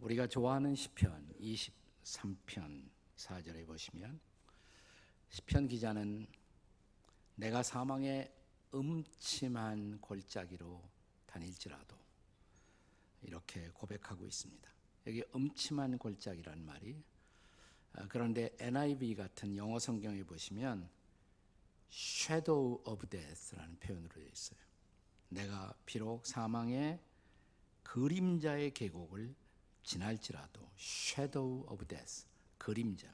우리가 좋아하는 시편 23편 4절에 보시면 시편 기자는 내가 사망의 음침한 골짜기로 다닐지라도 이렇게 고백하고 있습니다. 여기 음침한 골짜기라는 말이 그런데 NIV 같은 영어 성경에 보시면 Shadow of Death라는 표현으로 되어 있어요. 내가 비록 사망의 그림자의 계곡을 지날지라도 Shadow of Death, 그림자.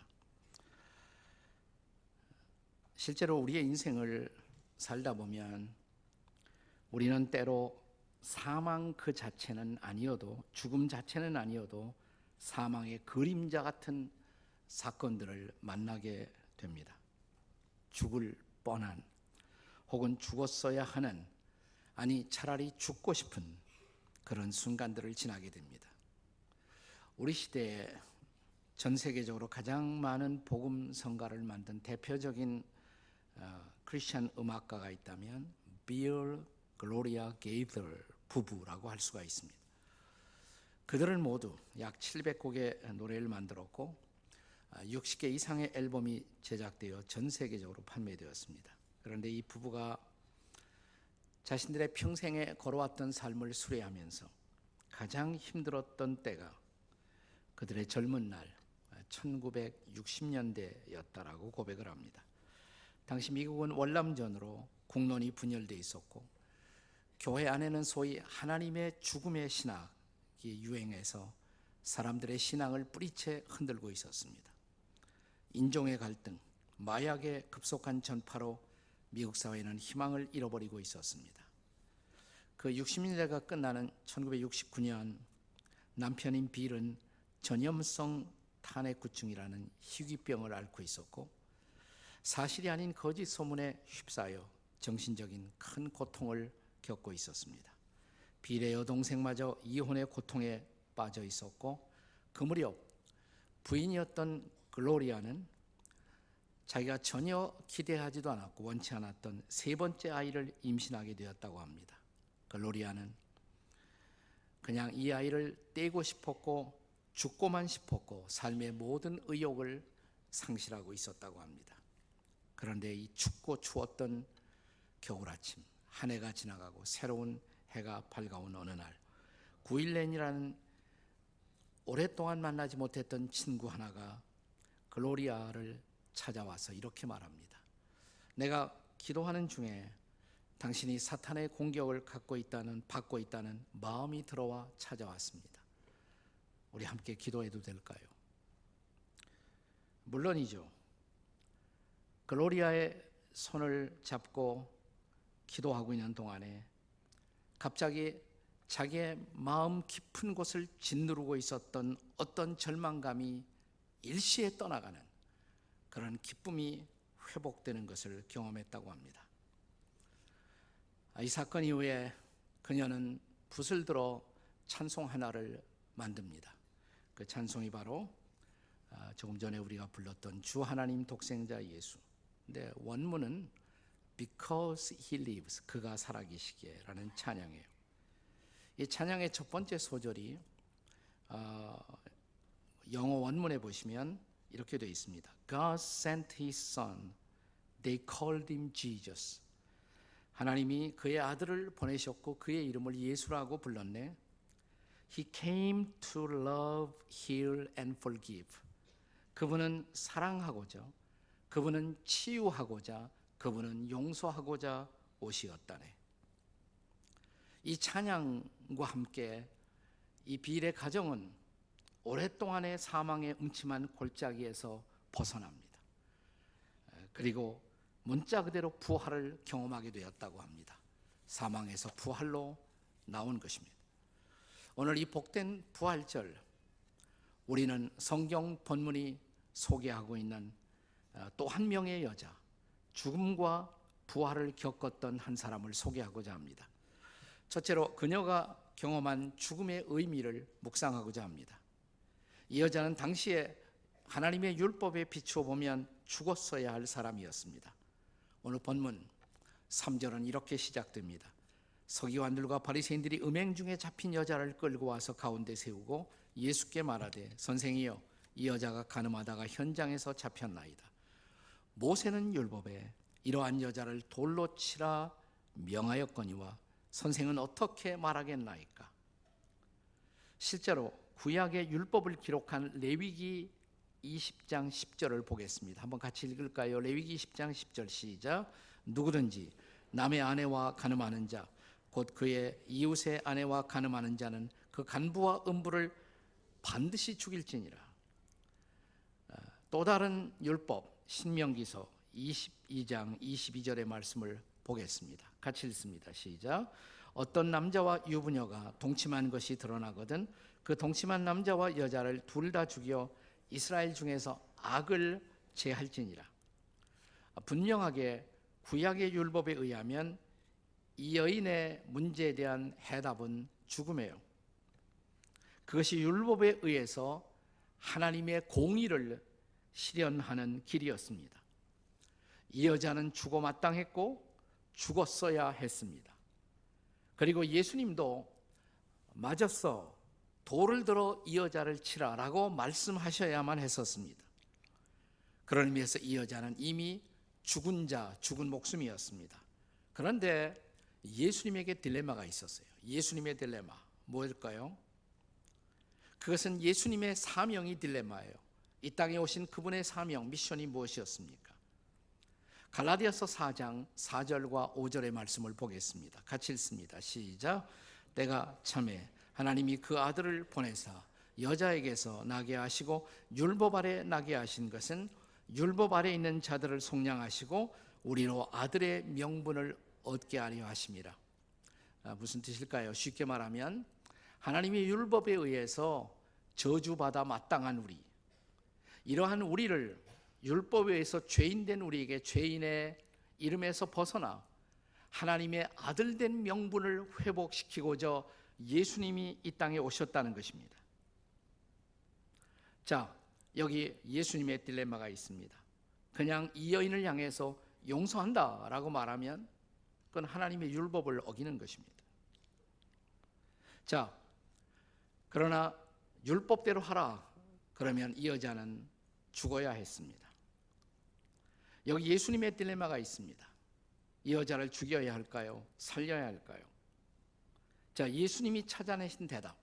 실제로 우리의 인생을 살다 보면 우리는 때로 사망 그 자체는 아니어도, 죽음 자체는 아니어도 사망의 그림자 같은 사건들을 만나게 됩니다. 죽을 뻔한, 혹은 죽었어야 하는, 아니 차라리 죽고 싶은 그런 순간들을 지나게 됩니다. 우리 시대에 전 세계적으로 가장 많은 복음 성가를 만든 대표적인 크리스천 음악가가 있다면 빌 글로리아 게이더 부부라고 할 수가 있습니다. 그들은 모두 약 700곡의 노래를 만들었고 60개 이상의 앨범이 제작되어 전 세계적으로 판매되었습니다. 그런데 이 부부가 자신들의 평생에 걸어왔던 삶을 수레하면서 가장 힘들었던 때가 그들의 젊은 날 1960년대였다라고 고백을 합니다. 당시 미국은 월남전으로 국론이 분열되어 있었고 교회 안에는 소위 하나님의 죽음의 신학이 유행해서 사람들의 신앙을 뿌리채 흔들고 있었습니다. 인종의 갈등, 마약의 급속한 전파로 미국 사회는 희망을 잃어버리고 있었습니다. 그 60년대가 끝나는 1969년 남편인 빌은 전염성 탄핵구충이라는 희귀병을 앓고 있었고 사실이 아닌 거짓 소문에 휩싸여 정신적인 큰 고통을 겪고 있었습니다. 빌의 여동생마저 이혼의 고통에 빠져 있었고 그 무렵 부인이었던 글로리아는 자기가 전혀 기대하지도 않았고 원치 않았던 세 번째 아이를 임신하게 되었다고 합니다. 글로리아는 그냥 이 아이를 떼고 싶었고 죽고만 싶었고 삶의 모든 의욕을 상실하고 있었다고 합니다. 그런데 이 춥고 추웠던 겨울 아침, 한 해가 지나가고 새로운 해가 밝아온 어느 날 9일렌이라는 오랫동안 만나지 못했던 친구 하나가 글로리아를 찾아와서 이렇게 말합니다. 내가 기도하는 중에 당신이 사탄의 공격을 받고 있다는 마음이 들어와 찾아왔습니다. 우리 함께 기도해도 될까요? 물론이죠. 글로리아의 손을 잡고 기도하고 있는 동안에 갑자기 자기의 마음 깊은 곳을 짓누르고 있었던 어떤 절망감이 일시에 떠나가는 그런 기쁨이 회복되는 것을 경험했다고 합니다. 이 사건 이후에 그녀는 붓을 들어 찬송 하나를 만듭니다. 그 찬송이 바로 조금 전에 우리가 불렀던 주 하나님 독생자 예수. 근데 원문은 Because He lives, 그가 살아계시기에 라는 찬양이에요. 이 찬양의 첫 번째 소절이 영어 원문에 보시면 이렇게 되어 있습니다. God sent His Son, they called Him Jesus. 하나님이 그의 아들을 보내셨고 그의 이름을 예수라고 불렀네. He came to love, heal and forgive. 그분은 사랑하고자, 그분은 치유하고자, 그분은 용서하고자 오시었다네. 이 찬양과 함께 이 빌의 가정은 오랫동안의 사망의 음침한 골짜기에서 벗어납니다. 그리고 문자 그대로 부활을 경험하게 되었다고 합니다. 사망에서 부활로 나온 것입니다. 오늘 이 복된 부활절, 우리는 성경 본문이 소개하고 있는 또 한 명의 여자, 죽음과 부활을 겪었던 한 사람을 소개하고자 합니다. 첫째로 그녀가 경험한 죽음의 의미를 묵상하고자 합니다. 이 여자는 당시에 하나님의 율법에 비추어 보면 죽었어야 할 사람이었습니다. 오늘 본문 3절은 이렇게 시작됩니다. 서기관들과 바리새인들이 음행 중에 잡힌 여자를 끌고 와서 가운데 세우고 예수께 말하되 선생이여 이 여자가 가늠하다가 현장에서 잡혔나이다. 모세는 율법에 이러한 여자를 돌로 치라 명하였거니와 선생은 어떻게 말하겠나이까? 실제로 구약의 율법을 기록한 레위기 20장 10절을 보겠습니다. 한번 같이 읽을까요? 레위기 20장 10절 시작. 누구든지 남의 아내와 간음하는 자 곧 그의 이웃의 아내와 간음하는 자는 그 간부와 음부를 반드시 죽일지니라. 또 다른 율법 신명기서 22장 22절의 말씀을 보겠습니다. 같이 읽습니다. 시작. 어떤 남자와 유부녀가 동침한 것이 드러나거든 그 동침한 남자와 여자를 둘 다 죽여 이스라엘 중에서 악을 제할지니라. 분명하게 구약의 율법에 의하면 이 여인의 문제에 대한 해답은 죽음이에요. 그것이 율법에 의해서 하나님의 공의를 실현하는 길이었습니다. 이 여자는 죽어 마땅했고 죽었어야 했습니다. 그리고 예수님도 맞았어, 돌을 들어 이 여자를 치라라고 말씀하셔야만 했었습니다. 그런 의미에서 이 여자는 이미 죽은 자, 죽은 목숨이었습니다. 그런데 예수님에게 딜레마가 있었어요. 예수님의 딜레마 뭐일까요? 그것은 예수님의 사명이 딜레마예요. 이 땅에 오신 그분의 사명, 미션이 무엇이었습니까? 갈라디아서 4장 4절과 5절의 말씀을 보겠습니다. 같이 읽습니다. 시작. 때가 참에 하나님이 그 아들을 보내사 여자에게서 나게 하시고 율법 아래 나게 하신 것은 율법 아래 있는 자들을 속량하시고 우리로 아들의 명분을 얻게 하려 하심이라. 무슨 뜻일까요? 쉽게 말하면 하나님의 율법에 의해서 저주받아 마땅한 우리, 이러한 우리를 율법에 의해서 죄인된 우리에게 죄인의 이름에서 벗어나 하나님의 아들된 명분을 회복시키고자 예수님이 이 땅에 오셨다는 것입니다. 자, 여기 예수님의 딜레마가 있습니다. 그냥 이 여인을 향해서 용서한다라고 말하면 그건 하나님의 율법을 어기는 것입니다. 자, 그러나 율법대로 하라 그러면 이 여자는 죽어야 했습니다. 여기 예수님의 딜레마가 있습니다. 이 여자를 죽여야 할까요? 살려야 할까요? 자, 예수님이 찾아내신 대답,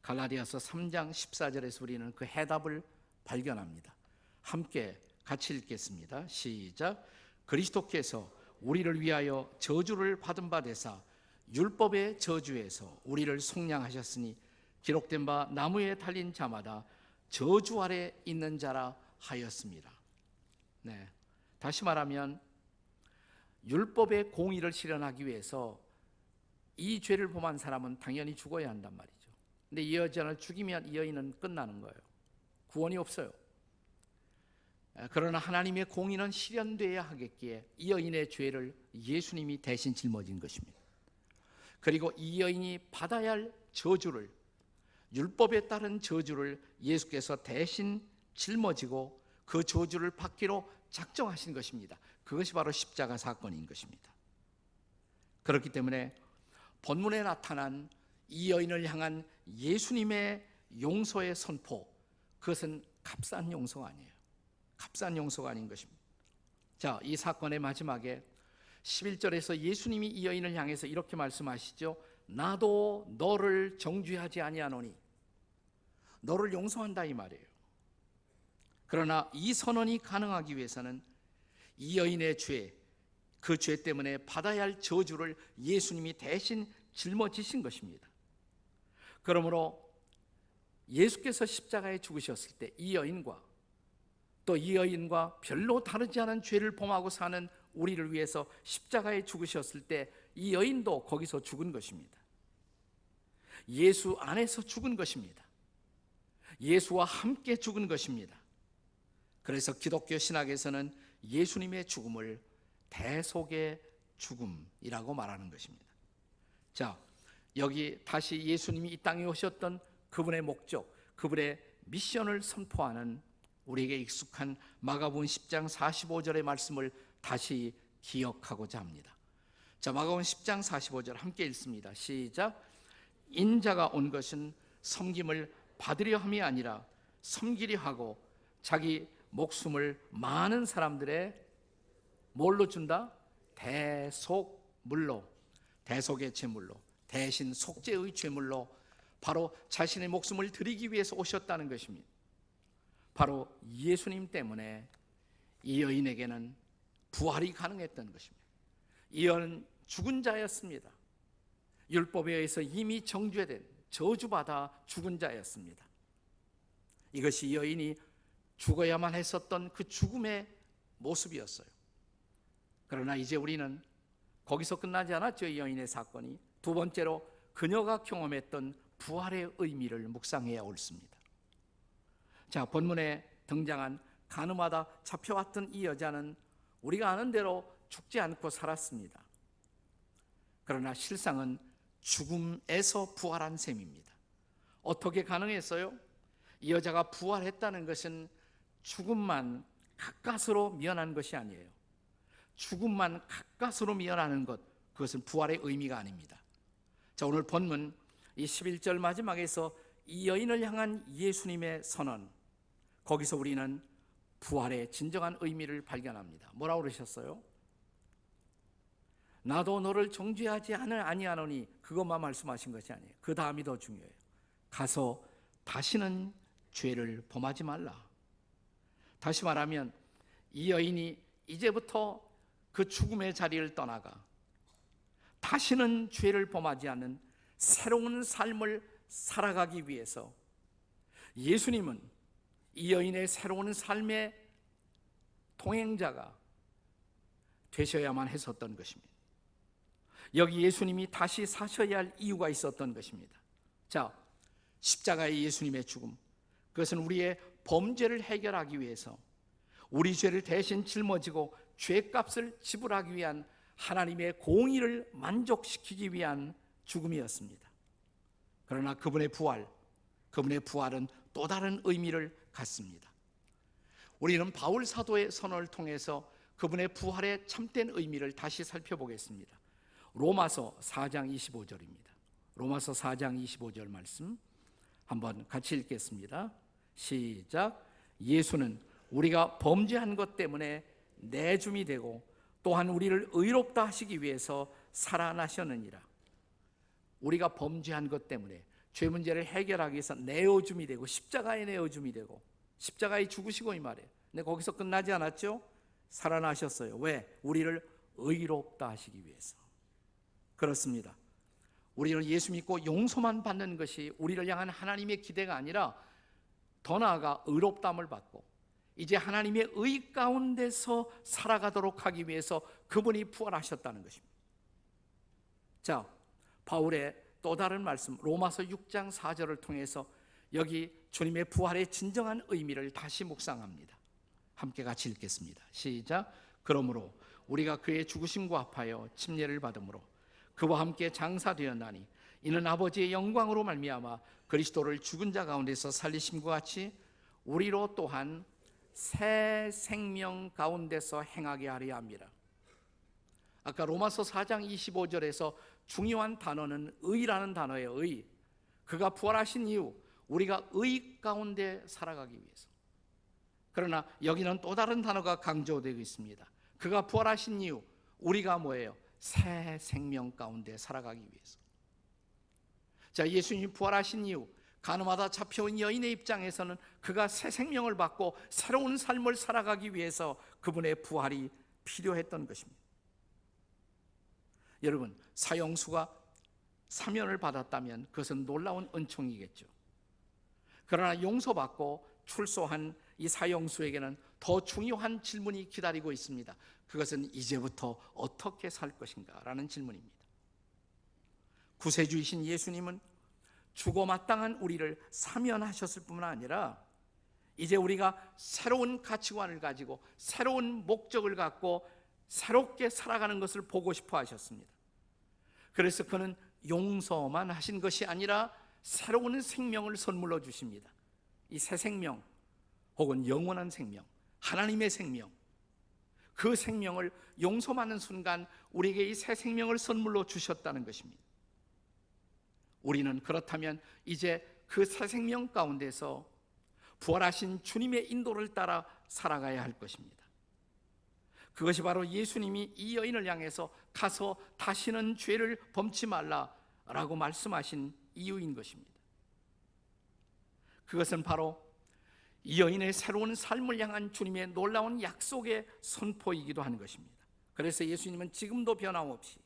갈라디아서 3장 14절에서 우리는 그 해답을 발견합니다. 함께 같이 읽겠습니다. 시작. 그리스도께서 우리를 위하여 저주를 받은 바 되사 율법의 저주에서 우리를 속량하셨으니 기록된 바 나무에 달린 자마다 저주 아래 있는 자라 하였습니다. 네, 다시 말하면 율법의 공의를 실현하기 위해서 이 죄를 범한 사람은 당연히 죽어야 한단 말이죠. 근데 이 여자를 죽이면 이 여인은 끝나는 거예요. 구원이 없어요. 그러나 하나님의 공의는 실현되어야 하겠기에 이 여인의 죄를 예수님이 대신 짊어진 것입니다. 그리고 이 여인이 받아야 할 저주를, 율법에 따른 저주를 예수께서 대신 짊어지고 그 저주를 받기로 작정하신 것입니다. 그것이 바로 십자가 사건인 것입니다. 그렇기 때문에 본문에 나타난 이 여인을 향한 예수님의 용서의 선포, 그것은 값싼 용서가 아니에요. 값싼 용서가 아닌 것입니다. 자, 이 사건의 마지막에 11절에서 예수님이 이 여인을 향해서 이렇게 말씀하시죠. 나도 너를 정죄하지 아니하노니, 너를 용서한다 이 말이에요. 그러나 이 선언이 가능하기 위해서는 이 여인의 죄, 그 죄 때문에 받아야 할 저주를 예수님이 대신 짊어지신 것입니다. 그러므로 예수께서 십자가에 죽으셨을 때 이 여인과 또 이 여인과 별로 다르지 않은 죄를 범하고 사는 우리를 위해서 십자가에 죽으셨을 때 이 여인도 거기서 죽은 것입니다. 예수 안에서 죽은 것입니다. 예수와 함께 죽은 것입니다. 그래서 기독교 신학에서는 예수님의 죽음을 대속의 죽음이라고 말하는 것입니다. 자, 여기 다시 예수님이 이 땅에 오셨던 그분의 목적, 그분의 미션을 선포하는 우리에게 익숙한 마가복음 10장 45절의 말씀을 다시 기억하고자 합니다. 자, 마가복음 10장 45절 함께 읽습니다. 시작. 인자가 온 것은 섬김을 받으려 함이 아니라 섬기려 하고 자기 목숨을 많은 사람들의 뭘로 준다? 대속물로, 대속의 제물로, 대신 속죄의 제물로 바로 자신의 목숨을 드리기 위해서 오셨다는 것입니다. 바로 예수님 때문에 이 여인에게는 부활이 가능했던 것입니다. 이 여인은 죽은 자였습니다. 율법에 의해서 이미 정죄된, 저주받아 죽은 자였습니다. 이것이 이 여인이 죽어야만 했었던 그 죽음의 모습이었어요. 그러나 이제 우리는 거기서 끝나지 않았죠. 이 여인의 사건이 두 번째로 그녀가 경험했던 부활의 의미를 묵상해야 옳습니다. 자, 본문에 등장한 가늠하다 잡혀왔던 이 여자는 우리가 아는 대로 죽지 않고 살았습니다. 그러나 실상은 죽음에서 부활한 셈입니다. 어떻게 가능했어요? 이 여자가 부활했다는 것은 죽음만 가까스로 면한 것이 아니에요. 죽음만 가까스로 면하는 것, 그것은 부활의 의미가 아닙니다. 자, 오늘 본문 이 11절 마지막에서 이 여인을 향한 예수님의 선언, 거기서 우리는 부활의 진정한 의미를 발견합니다. 뭐라고 그러셨어요? 나도 너를 정죄하지 아니하노니, 그것만 말씀하신 것이 아니에요. 그 다음이 더 중요해요. 가서 다시는 죄를 범하지 말라. 다시 말하면 이 여인이 이제부터 그 죽음의 자리를 떠나가 다시는 죄를 범하지 않는 새로운 삶을 살아가기 위해서 예수님은 이 여인의 새로운 삶의 동행자가 되셔야만 했었던 것입니다. 여기 예수님이 다시 사셔야 할 이유가 있었던 것입니다. 자, 십자가의 예수님의 죽음, 그것은 우리의 범죄를 해결하기 위해서 우리 죄를 대신 짊어지고 죄값을 지불하기 위한 하나님의 공의를 만족시키기 위한 죽음이었습니다. 그러나 그분의 부활은 또 다른 의미를 갖습니다. 우리는 바울 사도의 선언을 통해서 그분의 부활의 참된 의미를 다시 살펴보겠습니다. 로마서 4장 25절입니다. 로마서 4장 25절 말씀 한번 같이 읽겠습니다. 시작. 예수는 우리가 범죄한 것 때문에 내줌이 되고 또한 우리를 의롭다 하시기 위해서 살아나셨느니라. 우리가 범죄한 것 때문에 죄 문제를 해결하기 위해서 내어줌이 되고 십자가에 내어줌이 되고 십자가에 죽으시고 이 말이에요. 근데 거기서 끝나지 않았죠? 살아나셨어요. 왜? 우리를 의롭다 하시기 위해서. 그렇습니다. 우리는 예수 믿고 용서만 받는 것이 우리를 향한 하나님의 기대가 아니라 더 나아가 의롭다함을 받고 이제 하나님의 의 가운데서 살아가도록 하기 위해서 그분이 부활하셨다는 것입니다. 자, 바울의 또 다른 말씀 로마서 6장 4절을 통해서 여기 주님의 부활의 진정한 의미를 다시 묵상합니다. 함께 같이 읽겠습니다. 시작. 그러므로 우리가 그의 죽으심과 합하여 침례를 받음으로 그와 함께 장사되었나니 이는 아버지의 영광으로 말미암아 그리스도를 죽은 자 가운데서 살리심과 같이 우리로 또한 새 생명 가운데서 행하게 하려 합니다. 아까 로마서 4장 25절에서 중요한 단어는 의라는 단어예요. 의. 그가 부활하신 이후 우리가 의 가운데 살아가기 위해서. 그러나 여기는 또 다른 단어가 강조되고 있습니다. 그가 부활하신 이후 우리가 뭐예요? 새 생명 가운데 살아가기 위해서. 자, 예수님이 부활하신 이후 가늠하다 잡혀온 여인의 입장에서는 그가 새 생명을 받고 새로운 삶을 살아가기 위해서 그분의 부활이 필요했던 것입니다. 여러분, 사형수가 사면을 받았다면 그것은 놀라운 은총이겠죠. 그러나 용서받고 출소한 이 사형수에게는 더 중요한 질문이 기다리고 있습니다. 그것은 이제부터 어떻게 살 것인가 라는 질문입니다. 구세주이신 예수님은 죽어 마땅한 우리를 사면하셨을 뿐만 아니라 이제 우리가 새로운 가치관을 가지고 새로운 목적을 갖고 새롭게 살아가는 것을 보고 싶어 하셨습니다. 그래서 그는 용서만 하신 것이 아니라 새로운 생명을 선물로 주십니다. 이 새 생명 혹은 영원한 생명, 하나님의 생명, 그 생명을 용서하는 순간 우리에게 이 새 생명을 선물로 주셨다는 것입니다. 우리는 그렇다면 이제 그 새 생명 가운데서 부활하신 주님의 인도를 따라 살아가야 할 것입니다. 그것이 바로 예수님이 이 여인을 향해서 가서 다시는 죄를 범치 말라라고 말씀하신 이유인 것입니다. 그것은 바로 이 여인의 새로운 삶을 향한 주님의 놀라운 약속의 선포이기도 한 것입니다. 그래서 예수님은 지금도 변함없이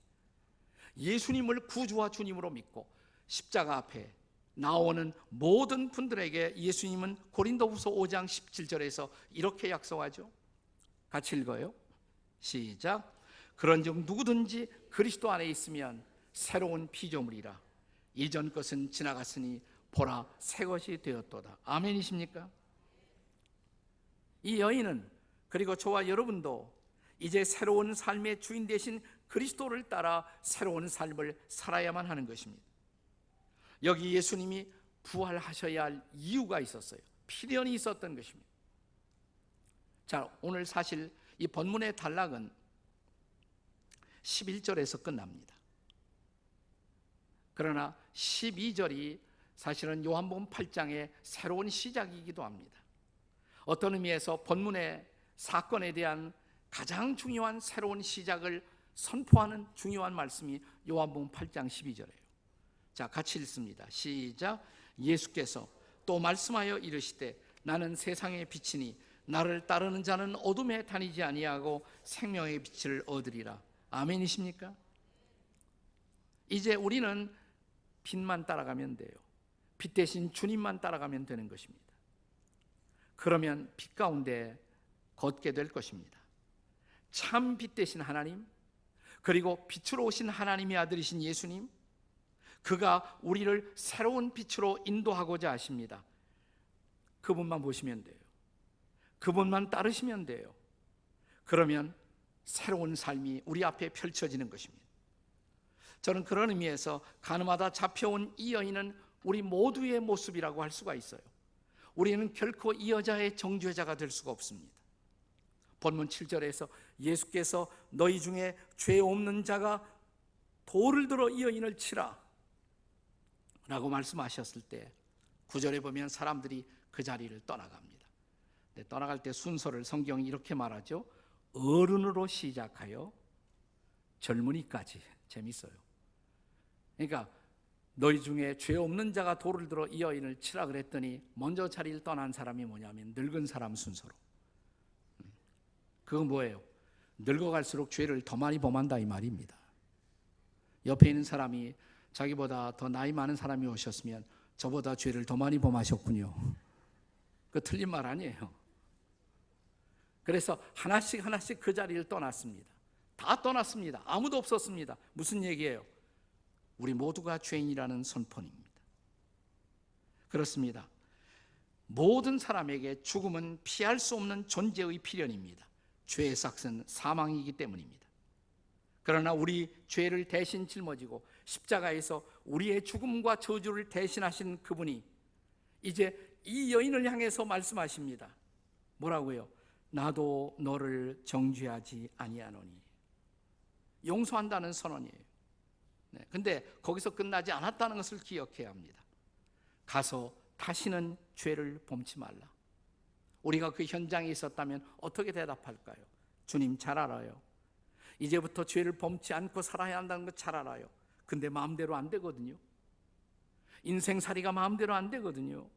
예수님을 구주와 주님으로 믿고 십자가 앞에 나오는 모든 분들에게 예수님은 고린도후서 5장 17절에서 이렇게 약속하죠. 같이 읽어요. 시작. 그런즉 누구든지 그리스도 안에 있으면 새로운 피조물이라. 이전 것은 지나갔으니 보라 새 것이 되었도다. 아멘이십니까? 이 여인은, 그리고 저와 여러분도 이제 새로운 삶의 주인 되신 그리스도를 따라 새로운 삶을 살아야만 하는 것입니다. 여기 예수님이 부활하셔야 할 이유가 있었어요. 필연이 있었던 것입니다. 자, 오늘 사실 이 본문의 단락은 11절에서 끝납니다. 그러나 12절이 사실은 요한복음 8장의 새로운 시작이기도 합니다. 어떤 의미에서 본문의 사건에 대한 가장 중요한 새로운 시작을 선포하는 중요한 말씀이 요한복음 8장 12절이에요. 자, 같이 읽습니다. 시작. 예수께서 또 말씀하여 이르시되 나는 세상의 빛이니 나를 따르는 자는 어둠에 다니지 아니하고 생명의 빛을 얻으리라. 아멘이십니까? 이제 우리는 빛만 따라가면 돼요. 빛 대신 주님만 따라가면 되는 것입니다. 그러면 빛 가운데 걷게 될 것입니다. 참 빛 대신 하나님, 그리고 빛으로 오신 하나님의 아들이신 예수님, 그가 우리를 새로운 빛으로 인도하고자 하십니다. 그분만 보시면 돼요. 그분만 따르시면 돼요. 그러면 새로운 삶이 우리 앞에 펼쳐지는 것입니다. 저는 그런 의미에서 가늠하다 잡혀온 이 여인은 우리 모두의 모습이라고 할 수가 있어요. 우리는 결코 이 여자의 정죄자가 될 수가 없습니다. 본문 7절에서 예수께서 너희 중에 죄 없는 자가 돌을 들어 이 여인을 치라 라고 말씀하셨을 때 9절에 보면 사람들이 그 자리를 떠나갑니다. 근데 떠나갈 때 순서를 성경이 이렇게 말하죠. 어른으로 시작하여 젊은이까지. 재밌어요. 그러니까 너희 중에 죄 없는 자가 돌을 들어 이 여인을 치라 그랬더니 먼저 자리를 떠난 사람이 뭐냐면 늙은 사람 순서로. 그건 뭐예요? 늙어갈수록 죄를 더 많이 범한다 이 말입니다. 옆에 있는 사람이 자기보다 더 나이 많은 사람이 오셨으면 저보다 죄를 더 많이 범하셨군요. 그 틀린 말 아니에요. 그래서 하나씩 하나씩 그 자리를 떠났습니다. 다 떠났습니다. 아무도 없었습니다. 무슨 얘기예요? 우리 모두가 죄인이라는 선포입니다. 그렇습니다. 모든 사람에게 죽음은 피할 수 없는 존재의 필연입니다. 죄의 삭은 사망이기 때문입니다. 그러나 우리 죄를 대신 짊어지고 십자가에서 우리의 죽음과 저주를 대신하신 그분이 이제 이 여인을 향해서 말씀하십니다. 뭐라고요? 나도 너를 정죄하지 아니하노니. 용서한다는 선언이에요. 근데 거기서 끝나지 않았다는 것을 기억해야 합니다. 가서 다시는 죄를 범치 말라. 우리가 그 현장에 있었다면 어떻게 대답할까요? 주님 잘 알아요. 이제부터 죄를 범치 않고 살아야 한다는 것 잘 알아요. 근데 마음대로 안 되거든요. 인생살이가 마음대로 안 되거든요.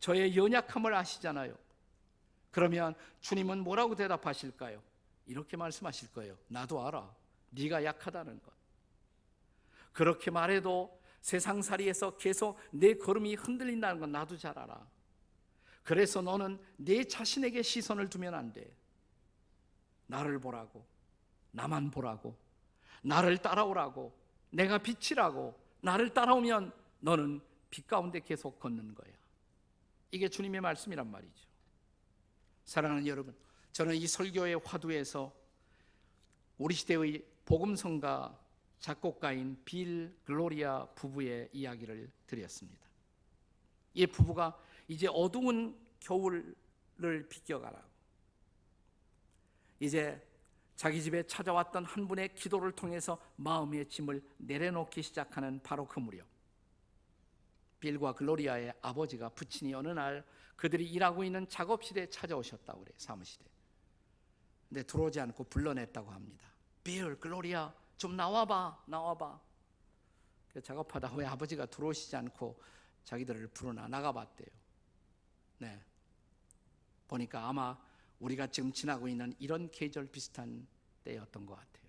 저의 연약함을 아시잖아요. 그러면 주님은 뭐라고 대답하실까요? 이렇게 말씀하실 거예요. 나도 알아. 네가 약하다는 것. 그렇게 말해도 세상살이에서 계속 내 걸음이 흔들린다는 건 나도 잘 알아. 그래서 너는 내 자신에게 시선을 두면 안 돼. 나를 보라고, 나만 보라고, 나를 따라오라고, 내가 빛이라고. 나를 따라오면 너는 빛 가운데 계속 걷는 거야. 이게 주님의 말씀이란 말이죠. 사랑하는 여러분, 저는 이 설교의 화두에서 우리 시대의 복음성가 작곡가인 빌 글로리아 부부의 이야기를 드렸습니다. 이 부부가 이제 어두운 겨울을 비껴가라고 이제 자기 집에 찾아왔던 한 분의 기도를 통해서 마음의 짐을 내려놓기 시작하는 바로 그 무렵 빌과 글로리아의 아버지가 부친이 어느 날 그들이 일하고 있는 작업실에 찾아오셨다고 그래요. 사무실에. 근데 들어오지 않고 불러냈다고 합니다. 빌, 글로리아 좀 나와봐. 작업하다 왜 아버지가 들어오시지 않고 자기들을 부르나 나가봤대요. 네. 보니까 아마 우리가 지금 지나고 있는 이런 계절 비슷한 때였던 것 같아요.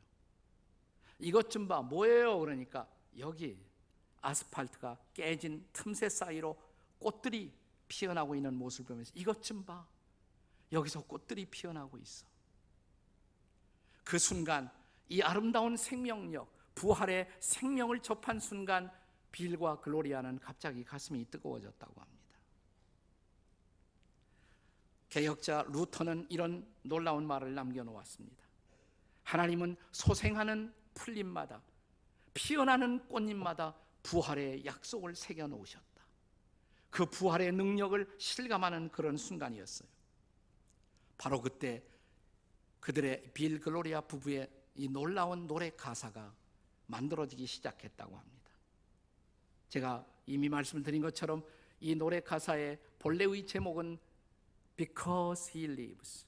이것 좀 봐. 뭐예요? 그러니까 여기 아스팔트가 깨진 틈새 사이로 꽃들이 피어나고 있는 모습을 보면서 이것 좀 봐. 여기서 꽃들이 피어나고 있어. 그 순간 이 아름다운 생명력, 부활의 생명을 접한 순간 빌과 글로리아는 갑자기 가슴이 뜨거워졌다고 합니다. 개혁자 루터는 이런 놀라운 말을 남겨놓았습니다. 하나님은 소생하는 풀잎마다, 피어나는 꽃잎마다 부활의 약속을 새겨놓으셨다. 그 부활의 능력을 실감하는 그런 순간이었어요. 바로 그때 그들의 빌 글로리아 부부의 이 놀라운 노래 가사가 만들어지기 시작했다고 합니다. 제가 이미 말씀드린 것처럼 이 노래 가사의 본래의 제목은 Because He lives,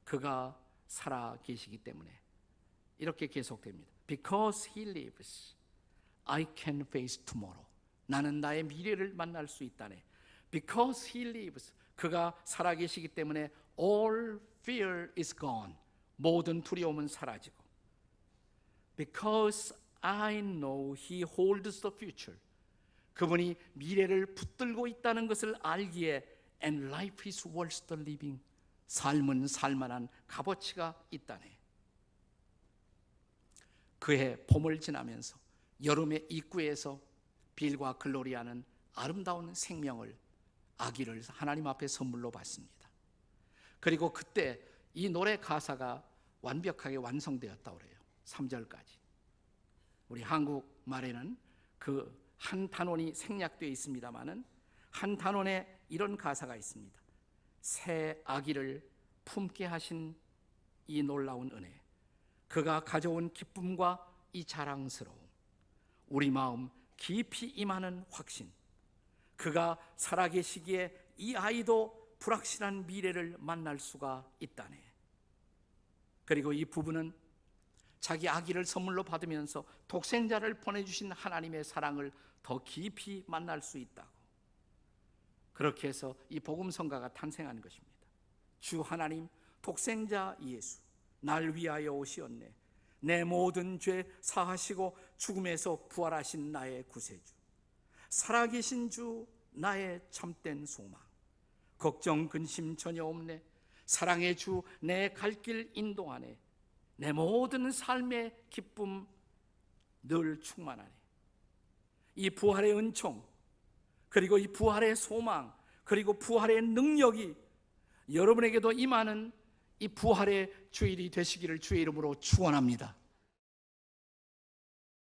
그가 살아 계시기 때문에 이렇게 계속됩니다. Because He lives, I can face tomorrow. 나는 나의 미래를 만날 수 있다네. Because He lives, 그가 살아 계시기 때문에 all fear is gone. 모든 두려움은 사라지고 Because I know He holds the future, 그분이 미래를 붙들고 있다는 것을 알기에 And life is worth the living, 삶은 살만한 값어치가 있다네. 그해 봄을 지나면서 여름의 입구에서 빌과 글로리아는 아름다운 생명을, 아기를 하나님 앞에 선물로 받습니다. 그리고 그때 이 노래 가사가 완벽하게 완성되었다고 그래요. 3절까지. 우리 한국말에는 그 한 단원이 생략되어 있습니다마는 한 단원에 이런 가사가 있습니다. 새 아기를 품게 하신 이 놀라운 은혜, 그가 가져온 기쁨과 이 자랑스러움, 우리 마음 깊이 임하는 확신, 그가 살아계시기에 이 아이도 불확실한 미래를 만날 수가 있다네. 그리고 이 부부는 자기 아기를 선물로 받으면서 독생자를 보내주신 하나님의 사랑을 더 깊이 만날 수 있다고, 그렇게 해서 이 복음성가가 탄생한 것입니다. 주 하나님, 독생자 예수, 날 위하여 오시었네. 내 모든 죄 사하시고 죽음에서 부활하신 나의 구세주, 살아계신 주, 나의 참된 소망, 걱정 근심 전혀 없네. 사랑의 주, 내 갈 길 인도하네. 내 모든 삶의 기쁨 늘 충만하네. 이 부활의 은총, 그리고 이 부활의 소망, 그리고 부활의 능력이 여러분에게도 임하는 이 부활의 주일이 되시기를 주의 이름으로 축원합니다.